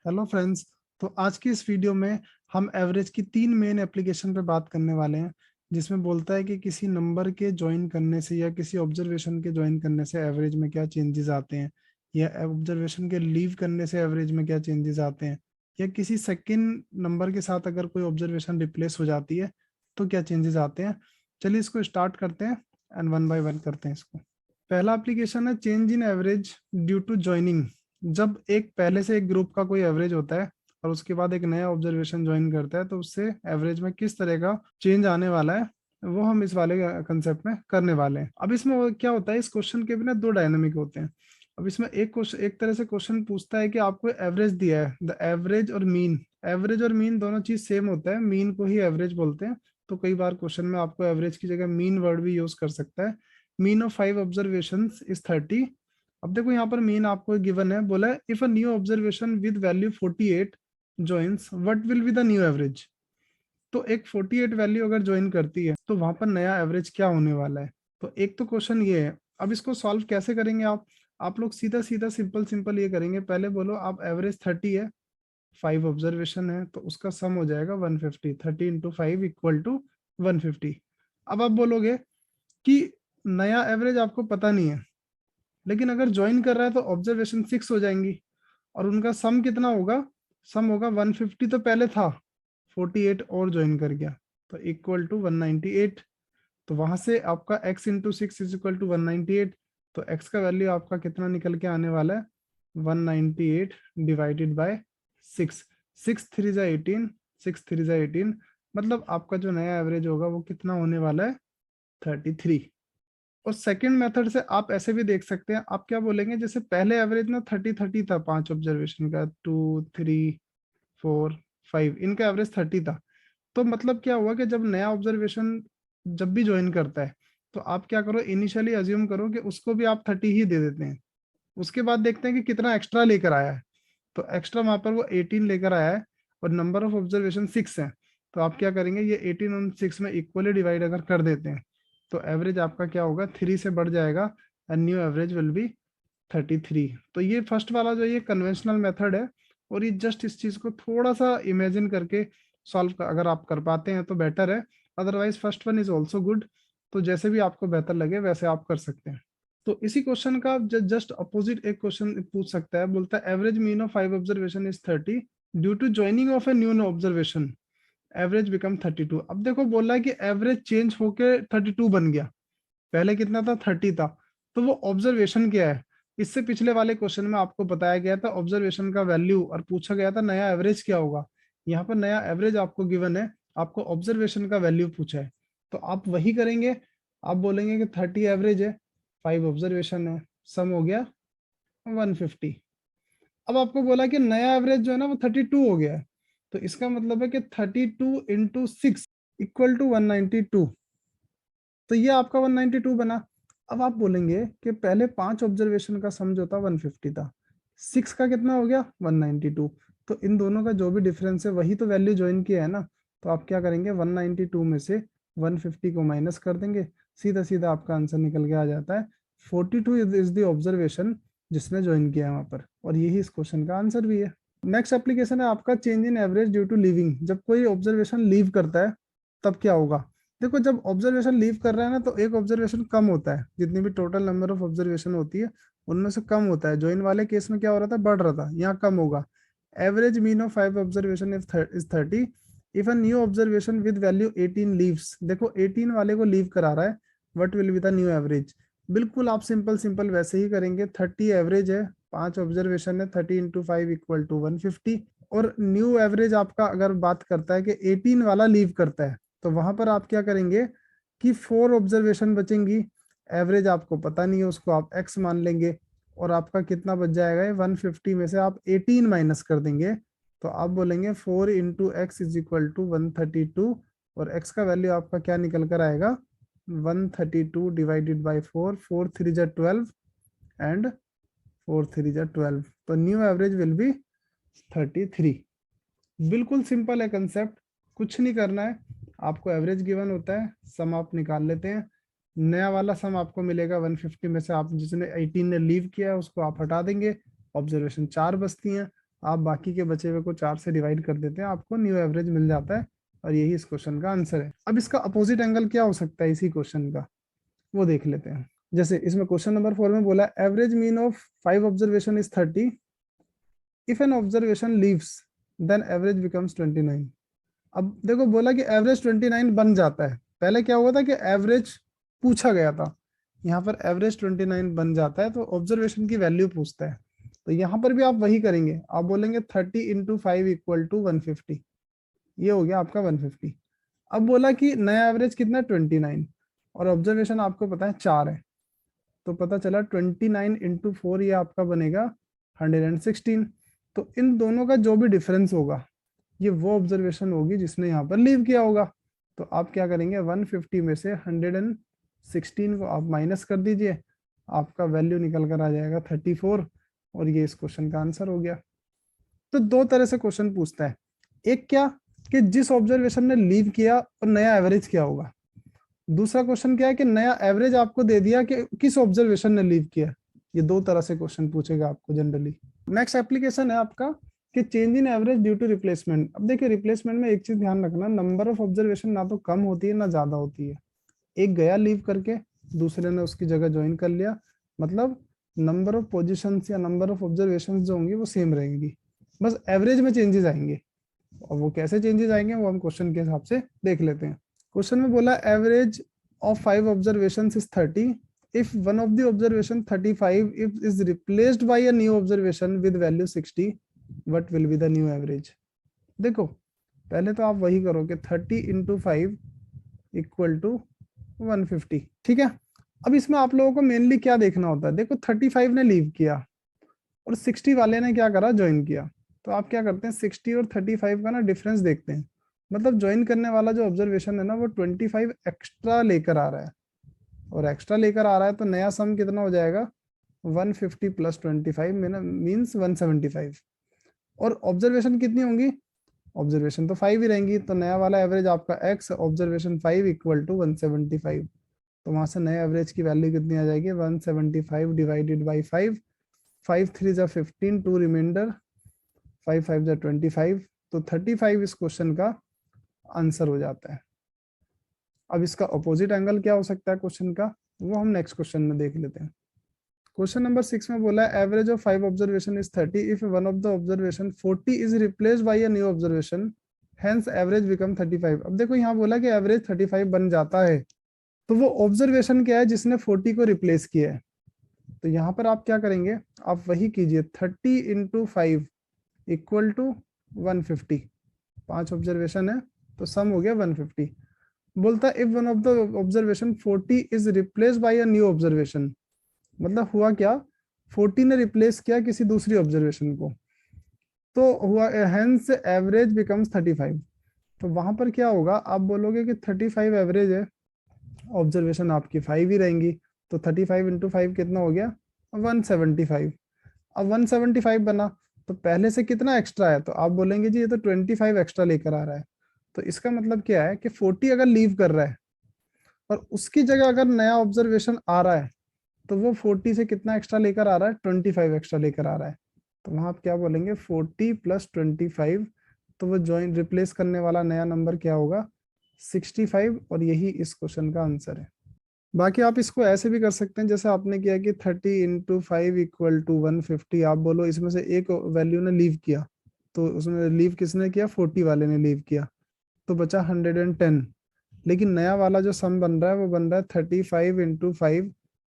Hello friends. तो आज की इस वीडियो में हम एवरेज की तीन मेन एप्लीकेशन पे बात करने वाले हैं, जिसमें बोलता है कि किसी नंबर के ज्वाइन करने से या किसी ऑब्जर्वेशन के ज्वाइन करने से एवरेज में क्या चेंजेस आते हैं, या ऑब्जर्वेशन के लीव करने से एवरेज में क्या चेंजेस आते हैं, या किसी सेकंड नंबर के साथ अगर कोई ऑब्जर्वेशन रिप्लेस हो जाती है तो क्या चेंजेस आते हैं। चलिए इसको स्टार्ट करते हैं एंड वन बाय वन करते हैं इसको। पहला एप्लीकेशन है change in average due to joining. जब एक पहले से एक ग्रुप का कोई एवरेज होता है और उसके बाद एक नया ऑब्जर्वेशन ज्वाइन करता है तो उससे एवरेज में किस तरह का चेंज आने वाला है वो हम इस वाले कंसेप्ट में करने वाले हैं। अब इसमें क्या होता है, इस क्वेश्चन के बिना दो डायनामिक होते हैं। अब इसमें एक क्वेश्चन एक तरह से क्वेश्चन पूछता है कि आपको एवरेज दिया है, द एवरेज और मीन। एवरेज और मीन दोनों चीज सेम होता है, मीन को ही एवरेज बोलते हैं। तो कई बार क्वेश्चन में आपको एवरेज की जगह मीन वर्ड भी यूज कर सकता है। Mean of 5 observation is 30। अब देखो यहाँ पर मीन आपको गिवन है, बोला है if a new observation with value 48 joins what will be the new average. तो एक 48 वैल्यू अगर ज्वाइन करती है तो वहां पर नया एवरेज क्या होने वाला है। तो एक तो क्वेश्चन ये है। अब इसको सॉल्व कैसे करेंगे आप लोग सीधा सीधा सिंपल सिंपल ये करेंगे। पहले बोलो आप एवरेज 30 है, 5 ऑब्जर्वेशन है तो उसका सम हो जाएगा 150। 30 इंटू 5 इक्वल टू 150। अब आप बोलोगे कि नया एवरेज आपको पता नहीं है, लेकिन अगर ज्वाइन कर रहा है तो ऑब्जर्वेशन 6 हो जाएंगी और उनका सम कितना होगा। सम होगा 150 तो पहले था, 48 और ज्वाइन कर गया तो इक्वल टू 198। तो वहां से आपका x into six is equal to 198। तो x का वैल्यू आपका कितना निकल के आने वाला है, 198 डिवाइडेड बाय 6। 6 3 जा 18, 6 3 जा 18, मतलब आपका जो नया एवरेज होगा वो कितना होने वाला है, 33। और सेकंड मेथड से आप ऐसे भी देख सकते हैं। आप क्या बोलेंगे, जैसे पहले एवरेज ना 30 था, 5 ऑब्जर्वेशन का, 2 3 4 5 इनका एवरेज 30 था। तो मतलब क्या हुआ कि जब नया ऑब्जर्वेशन जब भी ज्वाइन करता है तो आप क्या करो, इनिशियली अज्यूम करो कि उसको भी आप 30 ही दे देते हैं। उसके बाद देखते हैं कि कितना एक्स्ट्रा लेकर आया है। तो एक्स्ट्रा वहां पर वो 18 लेकर आया है और नंबर ऑफ ऑब्जर्वेशन 6 है। तो आप क्या करेंगे, ये 18 और 6 में इक्वली डिवाइड अगर कर देते हैं तो एवरेज आपका क्या होगा, 3 से बढ़ जाएगा and new average will be 33। तो ये फर्स्ट वाला जो ये कन्वेंशनल मेथड है, और ये जस्ट इस चीज को थोड़ा सा इमेजिन करके सॉल्व अगर आप कर पाते हैं तो बेटर है। Otherwise first one is also good. तो जैसे भी आपको बेहतर लगे वैसे आप कर सकते हैं। तो इसी क्वेश्चन का जस्ट अपोजिट एक क्वेश्चन पूछ सकता है, बोलता है average mean of 5 observation is 30 due to joining of a new observation average become 32। अब देखो बोला है कि एवरेज चेंज होके 32 बन गया, पहले कितना था, 30 था। तो वो ऑब्जर्वेशन क्या है, इससे पिछले वाले क्वेश्चन में आपको बताया गया था ऑब्जर्वेशन का वैल्यू और पूछा गया था नया एवरेज क्या होगा। यहाँ पर नया एवरेज आपको गिवन है, आपको ऑब्जर्वेशन का वैल्यू पूछा है। तो आप वही करेंगे। आप बोलेंगे कि 30 एवरेज है, 5 ऑब्जर्वेशन है, सम हो गया 150। अब आपको बोला कि नया एवरेज जो है ना वो 32 हो गया है। तो इसका मतलब है कि 32 इंटू 6 इक्वल टू 192। तो ये आपका 192 बना। अब आप बोलेंगे कि पहले 5 ऑब्जर्वेशन का सम जो था 150 था, 6 का कितना हो गया 192। तो इन दोनों का जो भी डिफरेंस है वही तो वैल्यू ज्वाइन किया है ना। तो आप क्या करेंगे, 192 में से 150 को माइनस कर देंगे, सीधा सीधा आपका आंसर निकल के आ जाता है 42 इज द ऑब्जर्वेशन जिसने ज्वाइन किया है वहां पर। और यही इस क्वेश्चन का आंसर भी है। नेक्स्ट एप्लीकेशन है आपका change in average due to leaving. जब कोई ऑब्जर्वेशन लीव करता है तब क्या होगा। देखो जब ऑब्जर्वेशन लीव कर रहा है ना तो एक ऑब्जर्वेशन कम होता है, जितनी भी टोटल नंबर ऑफ ऑब्जर्वेशन होती है उनमें से कम होता है। ज्वाइन वाले केस में क्या हो रहा था, बढ़ रहा था, यहाँ कम होगा। Average mean of 5 observation is 30 if a new observation with value 18 leaves. देखो 18 वाले को लीव करा रहा है, what will be the new average. बिल्कुल आप सिंपल सिंपल वैसे ही करेंगे। 30 एवरेज है, 5 ऑब्जर्वेशन है, 30 इंटू 5 इक्वल टू 150। और न्यू एवरेज आपका अगर बात करता है कि 18 वाला लीव करता है तो वहां पर आप क्या करेंगे कि 4 ऑब्जर्वेशन बचेंगी। एवरेज आपको पता नहीं है, उसको आप x मान लेंगे और आपका कितना बच जाएगा, 150 में से आप 18 माइनस कर देंगे। तो आप बोलेंगे 4 into x is equal to 132। और x का वैल्यू आपका क्या निकल कर आएगा, 132 डिवाइडेड बाई 4, 4 3 जा 12 एंड 4 3 जा 12। तो न्यू एवरेज विल बी 33। बिल्कुल सिंपल है कंसेप्ट, कुछ नहीं करना है। आपको एवरेज गिवन होता है, सम आप निकाल लेते हैं। नया वाला सम आपको मिलेगा 150 में से आप जिसने 18 ने लीव किया है उसको आप हटा देंगे, ऑब्जर्वेशन 4 बचती हैं। आप बाकी के बचे हुए को 4 से डिवाइड कर देते हैं, आपको न्यू एवरेज मिल जाता है, और यही इस क्वेश्चन का आंसर है। अब इसका अपोजिट एंगल क्या हो सकता है इसी क्वेश्चन का, वो देख लेते हैं। जैसे इसमें क्वेश्चन नंबर 4 में बोला average mean of 5 observation is 30, if an observation leaves then average becomes 29। अब देखो बोला कि एवरेज 29 बन जाता है, पहले क्या हुआ था कि एवरेज पूछा गया था, यहाँ पर एवरेज 29 बन जाता है, तो ऑब्जर्वेशन की वैल्यू पूछता है। तो यहाँ पर भी आप वही करेंगे, आप बोलेंगे 30 इंटू 5 इक्वल टू 150, ये हो गया आपका 150। अब बोला कि नया एवरेज कितना 29, और ऑब्जर्वेशन आपको पता है 4 है, तो पता चला 29 इंटू 4 ये आपका बनेगा 116। तो इन दोनों का जो भी डिफरेंस होगा ये वो ऑब्जर्वेशन होगी जिसने यहाँ पर लीव किया होगा। तो आप क्या करेंगे, 150 में से 116 को आप माइनस कर दीजिए, आपका वैल्यू निकल कर आ जाएगा 34, और ये इस क्वेश्चन का आंसर हो गया। तो दो तरह से क्वेश्चन पूछता है, एक क्या कि जिस ऑब्जर्वेशन ने लीव किया और नया एवरेज क्या होगा, दूसरा क्वेश्चन क्या है कि नया एवरेज आपको दे दिया कि किस ऑब्जर्वेशन ने लीव किया। ये दो तरह से क्वेश्चन पूछेगा आपको जनरली। नेक्स्ट एप्लीकेशन है आपका कि change in average due to replacement. अब देखिए रिप्लेसमेंट में एक चीज ध्यान रखना, नंबर ऑफ ऑब्जर्वेशन ना तो कम होती है ना ज्यादा होती है। एक गया लीव करके, दूसरे ने उसकी जगह ज्वाइन कर लिया, मतलब नंबर ऑफ पोजिशन या नंबर ऑफ ऑब्जर्वेशन जो होंगी वो सेम रहेंगी, बस एवरेज में चेंजेस आएंगे। और वो कैसे चेंजेस आएंगे वो हम क्वेश्चन के हिसाब से देख लेते हैं। क्वेश्चन में बोला average of 5 observations is 30, if one of the observation 35 if is replaced by a new observation with value 60, what will be the new average। देखो पहले तो आप वही करोगे 30 इंटू 5 इक्वल टू 150, ठीक है। अब इसमें आप लोगों को मेनली क्या देखना होता है, देखो 35 ने लीव किया और 60 वाले ने क्या करा, ज्वाइन किया। तो आप क्या करते हैं 60 और 35 का ना डिफरेंस देखते हैं, मतलब ज्वाइन करने वाला जो ऑब्जर्वेशन है ना वो 25 एक्स्ट्रा लेकर आ रहा है, और एक्स्ट्रा लेकर आ रहा है तो नया सम कितना हो जाएगा 150 प्लस 25 मीन्स 175। और ऑब्जर्वेशन कितनी होंगी, ऑब्जर्वेशन तो 5 ही रहेंगी, तो नया वाला एवरेज आपका x ऑब्जर्वेशन 5 इक्वल टू 175। तो वहां से नए एवरेज की वैल्यू कितनी आ जाएगी 175 डिवाइडेड बाई 5, 5 3 जा 15, 2 रिमाइंडर, 5 5 जा 25, तो 35 इस क्वेश्चन का आंसर हो जाता है। अब इसका अपोजिट एंगल क्या हो सकता है क्वेश्चन का, वो हम नेक्स्ट क्वेश्चन में देख लेते हैं। क्वेश्चन नंबर 6 में बोला है average of 5 observation is 30 if one of the observation 40 is replaced by a new observation, hence average become 35। अब देखो यहाँ बोला कि एवरेज 35 बन जाता है, तो वो ऑब्जर्वेशन क्या है जिसने 40 को रिप्लेस किया है। तो यहाँ पर आप क्या करेंगे, आप वही कीजिए 30 इंटू 5 इक्वल टू 150, 5 ऑब्जर्वेशन है तो सम हो गया 150। बोलता है if one of the observation 40 is replace by a new observation, मतलब हुआ क्या 40 ने रिप्लेस किया किसी दूसरी ऑब्जर्वेशन को, तो हुआ हेंस एवरेज बिकम्स 35। तो वहां पर क्या होगा, आप बोलोगे कि 35 एवरेज है, ऑब्जर्वेशन आपकी 5 ही रहेंगी, तो 35 इंटू 5 कितना हो गया 175। अब 175 बना तो पहले से कितना एक्स्ट्रा है, तो आप बोलेंगे जी ये तो 25 एक्स्ट्रा लेकर आ रहा है। तो इसका मतलब क्या है कि 40 अगर लीव कर रहा है और उसकी जगह अगर नया ऑब्जर्वेशन आ रहा है, तो वो 40 से कितना एक्स्ट्रा लेकर आ रहा है 25 एक्स्ट्रा लेकर आ रहा है। तो वहां आप क्या बोलेंगे 40 प्लस 25, तो वो ज्वाइन रिप्लेस करने वाला नया नंबर क्या होगा 65, और यही इस क्वेश्चन का आंसर है। बाकी आप इसको ऐसे भी कर सकते हैं जैसे आपने किया कि 30 इंटू 5 इक्वल टू 150, आप बोलो इसमें से एक वैल्यू ने लीव किया, तो उसमें लीव किसने किया 40 वाले ने लीव किया, तो बचा 110। लेकिन नया वाला जो सम बन रहा है वो बन रहा है 35 इंटू 5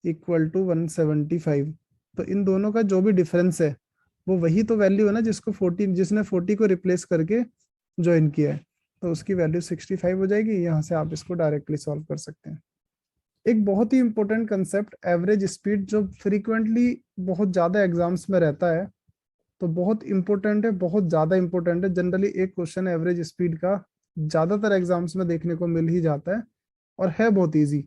इक्वल टू 175। तो इन दोनों का जो भी डिफरेंस है वो वही तो वैल्यू है ना जिसको 40 जिसने 40 को रिप्लेस करके ज्वाइन किया है, तो उसकी वैल्यू 65 हो जाएगी। यहाँ से आप इसको डायरेक्टली सॉल्व कर सकते हैं। एक बहुत ही इंपॉर्टेंट कंसेप्ट एवरेज स्पीड, जो फ्रीक्वेंटली बहुत ज्यादा एग्जाम्स में रहता है, तो बहुत इंपॉर्टेंट है, बहुत ज्यादा इंपॉर्टेंट है। जनरली एक क्वेश्चन एवरेज स्पीड का ज्यादातर एग्जाम्स में देखने को मिल ही जाता है और है बहुत इजी।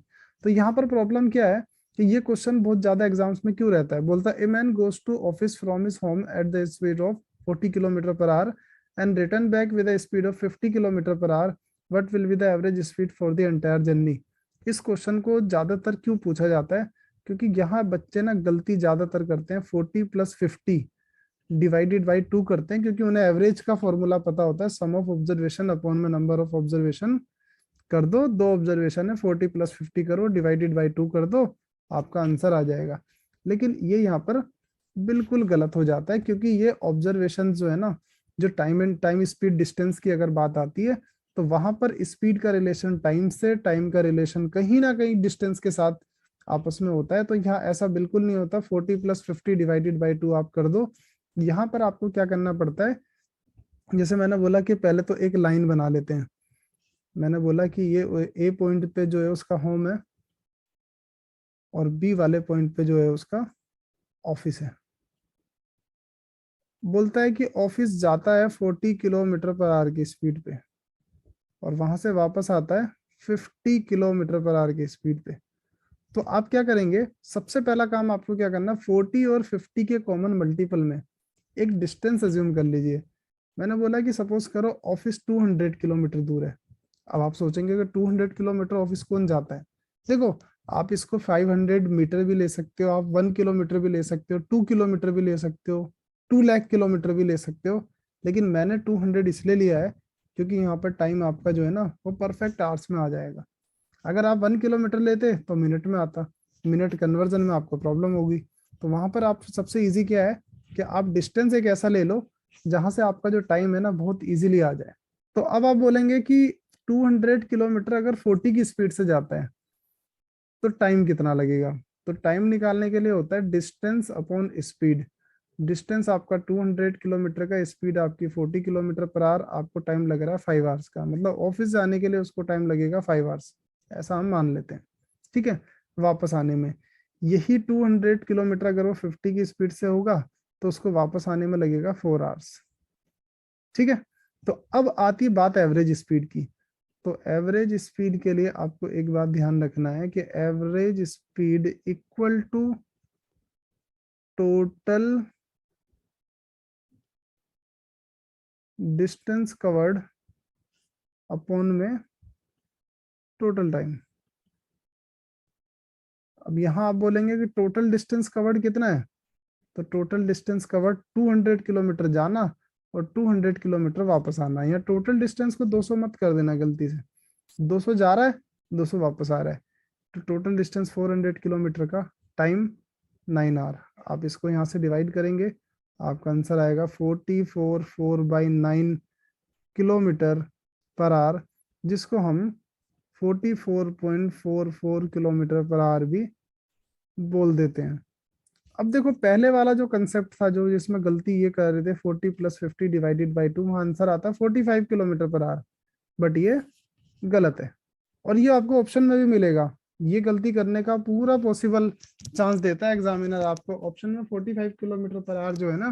तो यहाँ पर प्रॉब्लम क्या है कि ये क्वेश्चन बहुत ज्यादा एग्जाम्स में क्यों रहता है, बोलता है a man goes to office from his home at the speed of 40 kilometre per hour and return back with the speed of 50 kilometre per hour, what will be the average speed for the entire journey. इस question को ज्यादातर क्यों पूछा जाता है, क्योंकि यहाँ बच्चे ना गलती ज्यादातर करते हैं 40 प्लस 50, डिवाइडेड बाई 2 करते हैं, क्योंकि उन्हें एवरेज का फॉर्मूला पता होता है, सम ऑफ ऑब्जर्वेशन अपॉन में नंबर ऑफ ऑब्जर्वेशन कर दो, 2 ऑब्जर्वेशन है 40 प्लस 50 करो, डिवाइडेड बाई 2 कर दो, आपका आंसर आ जाएगा। लेकिन ये यहाँ पर बिल्कुल गलत हो जाता है, क्योंकि ये ऑब्जर्वेशन जो है ना, जो time and time speed distance की अगर बात आती है, तो वहां पर स्पीड का रिलेशन टाइम से, टाइम का रिलेशन कहीं ना कहीं डिस्टेंस के साथ आपस में होता है। तो यहाँ ऐसा बिल्कुल नहीं होता 40 प्लस 50 डिवाइडेड बाई 2 आप कर दो। यहाँ पर आपको क्या करना पड़ता है, जैसे मैंने बोला कि पहले तो एक लाइन बना लेते हैं। मैंने बोला कि ये ए पॉइंट पे जो है उसका होम है, और बी वाले पॉइंट पे जो है उसका ऑफिस है। बोलता है कि ऑफिस जाता है 40 किलोमीटर पर आवर की स्पीड पे, और वहां से वापस आता है 50 किलोमीटर पर आवर की स्पीड पे। तो आप क्या करेंगे, सबसे पहला काम आपको क्या करना, 40 और 50 के कॉमन मल्टीपल में एक डिस्टेंस अज्यूम कर लीजिए। मैंने बोला कि सपोज करो ऑफिस 200 किलोमीटर दूर है। अब आप सोचेंगे कि 200 किलोमीटर ऑफिस कौन जाता है। देखो, आप इसको 500 मीटर भी ले सकते हो, आप 1 किलोमीटर भी ले सकते हो, 2 किलोमीटर भी ले सकते हो, 2 लाख किलोमीटर भी ले सकते हो। लेकिन मैंने 200 इसलिए लिया है क्योंकि यहाँ पर टाइम आपका जो है ना वो परफेक्ट आवर्स में आ जाएगा। अगर आप 1 किलोमीटर लेते तो मिनट में आता, मिनट कन्वर्जन में आपको प्रॉब्लम होगी। तो वहां पर आप सबसे इजी क्या है कि आप डिस्टेंस एक ऐसा ले लो जहां से आपका जो टाइम है ना बहुत इजीली आ जाए। तो अब आप बोलेंगे कि 200 किलोमीटर अगर 40 की स्पीड से जाता है तो टाइम कितना लगेगा। तो टाइम निकालने के लिए होता है डिस्टेंस अपॉन स्पीड। डिस्टेंस आपका 200 किलोमीटर का, स्पीड आपकी 40 किलोमीटर पर आवर, आपको टाइम लग रहा है 5 आवर्स का, मतलब ऑफिस जाने के लिए उसको टाइम लगेगा 5 आवर्स, ऐसा हम मान लेते हैं। ठीक है, वापस आने में यही 200 किलोमीटर अगर वो 50 की स्पीड से होगा तो उसको वापस आने में लगेगा 4 आवर्स। ठीक है, तो अब आती बात एवरेज स्पीड की। तो एवरेज स्पीड के लिए आपको एक बात ध्यान रखना है कि average speed equal to total distance covered upon में टोटल टाइम। अब यहां आप बोलेंगे कि टोटल डिस्टेंस कवर्ड कितना है, तो टोटल डिस्टेंस कवर्ड 200 किलोमीटर जाना और 200 किलोमीटर वापस आना। या टोटल डिस्टेंस को 200 मत कर देना गलती से, 200 जा रहा है 200 वापस आ रहा है, तो टोटल डिस्टेंस 400 किलोमीटर का, टाइम 9 आवर। आप इसको यहाँ से डिवाइड करेंगे, आपका आंसर आएगा 44/9 किलोमीटर पर आवर, जिसको हम 44.44 किलोमीटर पर आवर भी बोल देते हैं। अब देखो, पहले वाला जो कंसेप्ट था, जो जिसमें गलती ये कर रहे थे 40 प्लस 50 डिवाइडेड बाई 2, वहां आंसर आता है 45 किलोमीटर पर आवर, बट ये गलत है। और ये आपको ऑप्शन में भी मिलेगा, ये गलती करने का पूरा पॉसिबल चांस देता है एग्जामिनर आपको। ऑप्शन में 45 किलोमीटर पर आवर जो है ना,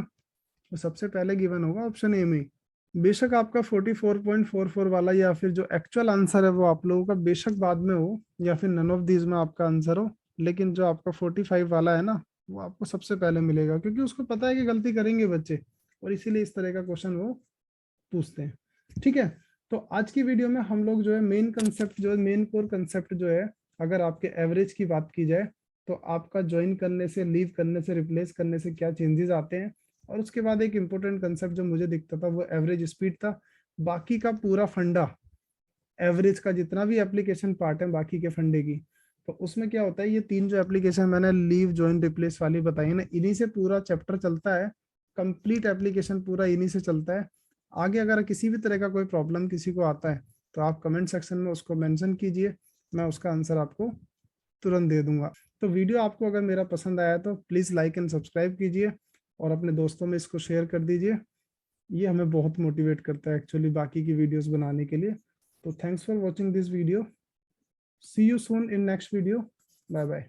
वो सबसे पहले गिवन होगा ऑप्शन ए में। बेशक आपका 44.44 वाला या फिर जो एक्चुअल आंसर है वो आप लोगों का बेशक बाद में हो, या फिर नन ऑफ दीज में आपका आंसर हो, लेकिन जो आपका 45 वाला है ना वो आपको सबसे पहले मिलेगा, क्योंकि उसको पता है कि गलती करेंगे बच्चे, और इसीलिए इस तरह का क्वेश्चन वो पूछते हैं। ठीक है, तो आज की वीडियो में हम लोग जो है मेन कंसेप्ट, जो है मेन कोर कंसेप्ट जो है, अगर आपके एवरेज की बात की जाए तो आपका ज्वाइन करने से, लीव करने से, रिप्लेस करने से क्या चेंजेस आते हैं, और उसके बाद एक इंपॉर्टेंट कंसेप्ट जो मुझे दिखता था वो एवरेज स्पीड था। बाकी का पूरा फंडा, एवरेज का जितना भी एप्लीकेशन पार्ट है बाकी के फंडे की, तो उसमें क्या होता है, ये 3 जो एप्लीकेशन मैंने लीव ज्वाइन रिप्लेस वाली बताई ना, इन्हीं से पूरा चैप्टर चलता है, कंप्लीट एप्लीकेशन पूरा इन्हीं से चलता है। आगे अगर किसी भी तरह का कोई प्रॉब्लम किसी को आता है तो आप कमेंट सेक्शन में उसको मेंशन कीजिए, मैं उसका आंसर आपको तुरंत दे दूंगा। तो वीडियो आपको अगर मेरा पसंद आया तो प्लीज़ लाइक एंड सब्सक्राइब कीजिए, और अपने दोस्तों में इसको शेयर कर दीजिए। ये हमें बहुत मोटिवेट करता है एक्चुअली बाकी की वीडियोस बनाने के लिए। तो thanks for watching this video, see you soon in next video, bye bye.